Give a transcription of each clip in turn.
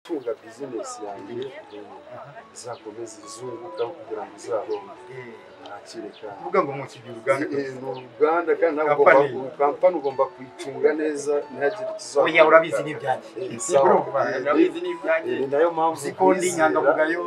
gutunga business yanjye izakomeza izunguka kugira ngo izahombe nakireka uvuga ngo mukigira Uganda kandi ntabwo kampani ugomba kwicunga neza ntihagire ikizaho oya urabizi n'ibyanjye urabizi n'ibyanjye ni nayo mpamvu zikondi nyangamugayo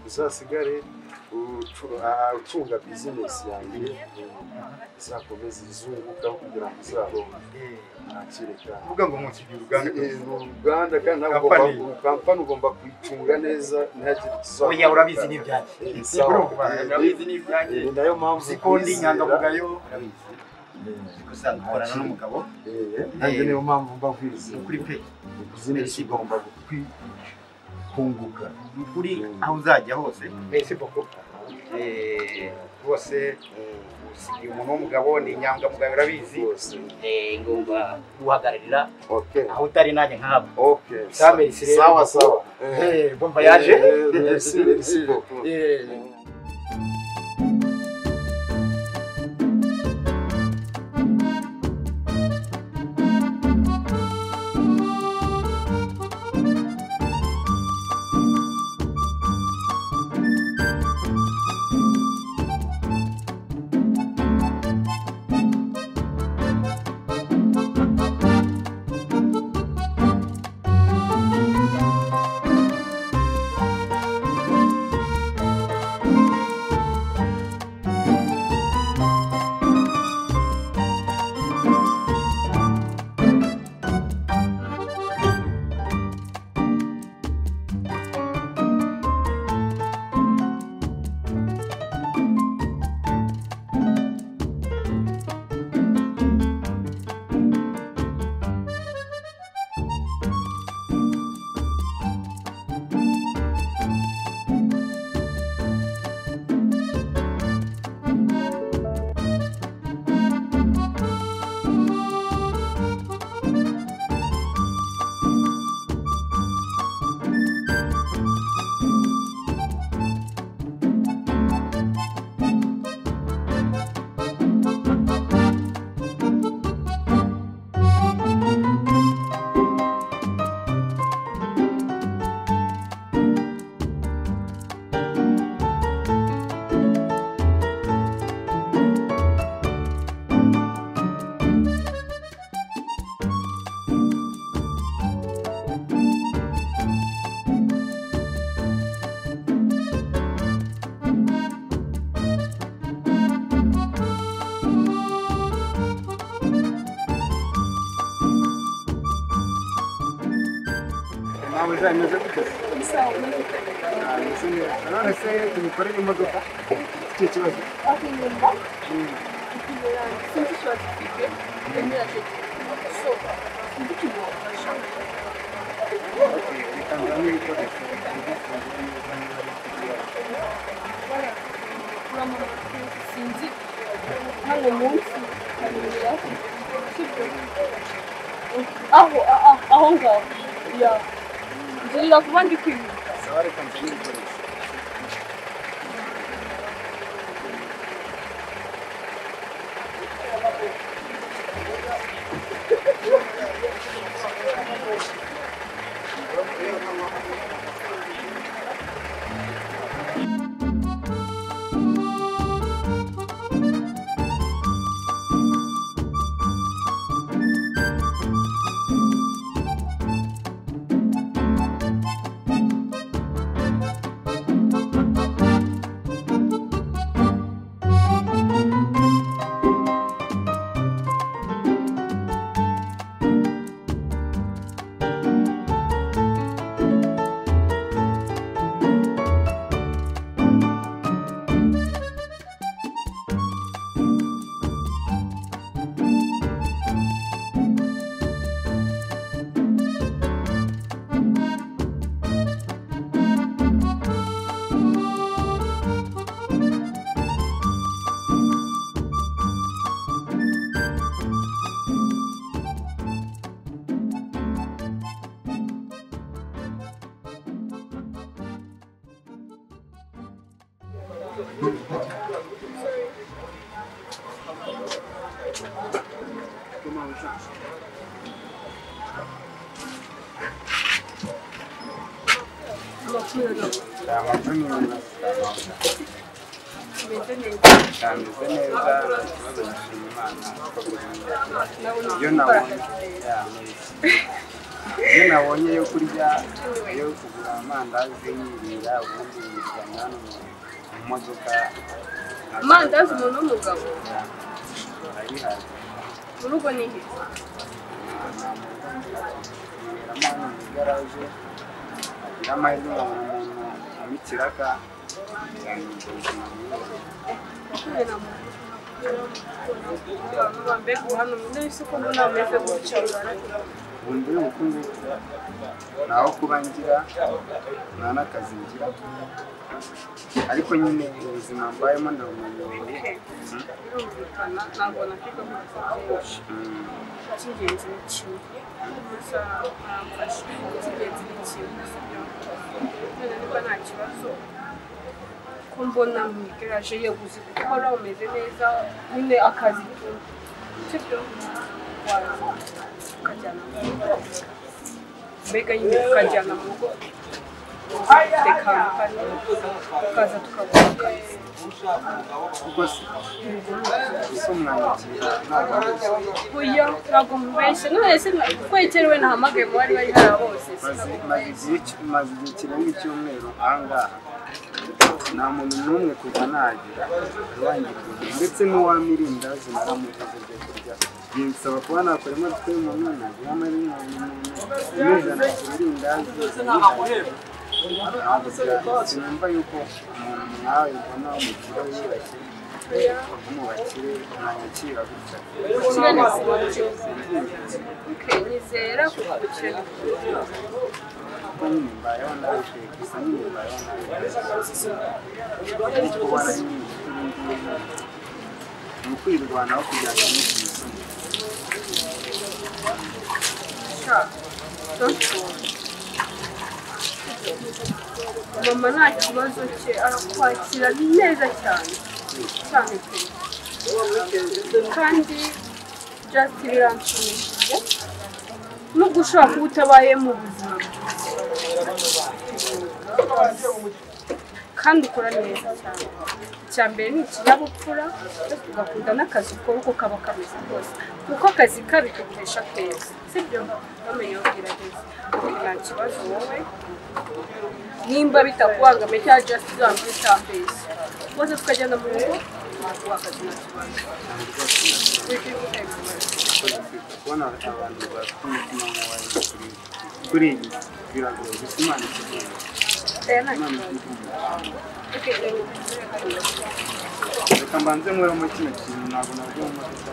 uzasigare ucunga business yanjye izakomeza izunguka kugira ngo izahombe nakireka uvuga ngo mukigira Uganda kandi ntabwo kampani ugomba kwicunga neza ntihagire ikizaho oya urabizi n'ibyanjye urabizi n'ibyanjye ni nayo mpamvu zikondi nyangamugayo urabizi usanga ukorana n'umugabo nanjye niyo mpamvu mba nkwizi kuri pe business igomba kunguka kuri aho uzajya hose merci beaucoup bose usigiye umuntu w'umugabo ni inyangamugayo urabizi ngomba guhagararira aho utari nanjye nk'abo sawa sawa bomba yaje merci beaucoup ameze gute none se tubikorera imodoka icyo kibazo sinzi hano munsi aho ngaho ya ngira kuba ndi kwibuka iyo nabonye yo kurya yo kugura amandazi yirira ubundi yirwana hano mu modoka amandazi umuntu w'umugabo arihaje mu rugo ni he amana mu garaje agira amahirwe umuntu amikiraka yani ubuzima ubundi ubukungu naho kuba ngira nta n'akazi ngira ariko nyine ubuzima mbayemo ndabumenyereye ntabwo nafite byinshi icy'ingenzi ni kimwe gusa ntamfashe icy'ingenzi ni kimwe none niba nta kibazo ko mbona mu igaraje yaguze gukora umeze neza nyine akazi sibyo waza ukajyana mu rugo mbega nyine ukajyana mu rugo reka ukaza tukagura akazi kuko se umwanyakira ntabwo mubeshye none se ko ikerewe nahamagaye mu bari bari hariya bose maze igihe kirenga icyumweru ahangaha nta muntu n'umwe kuva nahagera wangirwa ndetse n'uwamirindazi naramukaze byo kurya binsaba kuba nakoremo twe mu mwana yamari imizana kurindazi sinumva yuko umuntu nkawe ubona umukire wiyubashye umubakire ntanyakira gutya nizera kukurikirana kuko nyine mbayeho nawe gusa nyine mbayeho nawe ariko ubona nyine ni ukwirwanaho kugira ngo n'ikintu mama nta kibazo cye arakwakira neza cyane cyane pe kandi just biranshimishije nubwo ushobora kuba utabaye mu buzima kandi ukora neza cyane icya mbere ni ikinyabupfura ugakunda n'akazi ukora uko kaba kameze kose kuko akazi kabikutesha keza sibyo bamenye ubwirageze nta kibazo wowe nimba bitakubangamiye cyangwa just uzambye utambeshye bose tukajyana mu rugo tukaguha akazi nta kibazo kubona abantu bafite umutima nk'uwawe kuri iyi biragoye gusa Imana ikigenda reka mbanze nkuremo kino kintu ntabwo nabwo mu modoka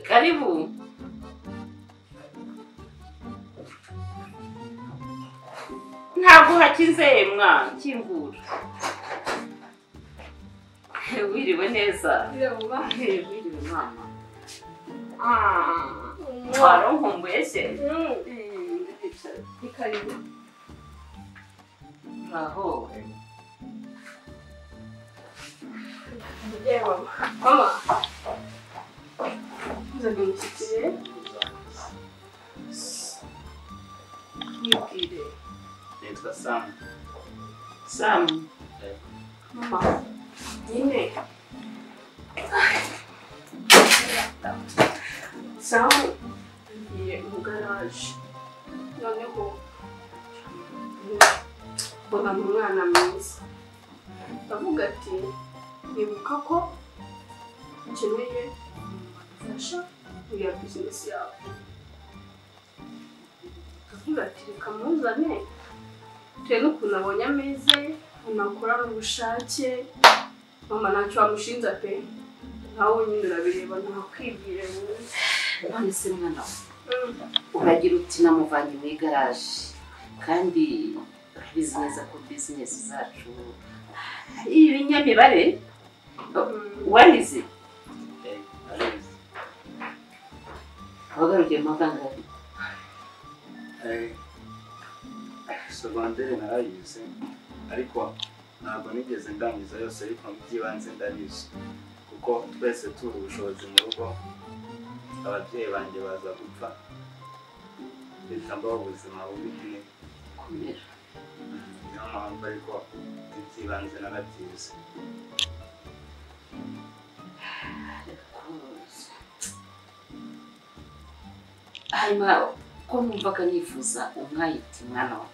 Karibu. Ntabwo hakize mwana kingura. Wiriwe neza. Wiriwe mama. Waronkumbuye se? Karibu. Aho. Mama. Nzagushyikire. Nibwire. nitwa Sam. Sam. Mama. Nyine. Sam. naje noneho mbona umwana mwiza ndavuga ati nibuka ko ukeneye gufasha muri ya bizinesi yawe ndavuga ati reka muzane turebe n'ukuntu abonye ameze unakorana ubushake mama ntacyo wamushinja pe nawe nyine urabireba ntakwibwire none se mwana uragira uti namuvanye mu igaraje kandi urabizi neza ko bizinesi zacu ibinyamibare warize wagarukiye mu makangahe segonderi narayize ariko ntabwo nigeze ndangiza yose ariko mu by'ibanze ndabizi kuko twese turi ubushobozi mu rugo ababyeyi banjye baza gupfa leta mbaho ubuzima bubi nyine kumera niyo mpamvu ariko iby'ibanze narabyize hanyuma ko numvaga nifuza umwayiti mwana wa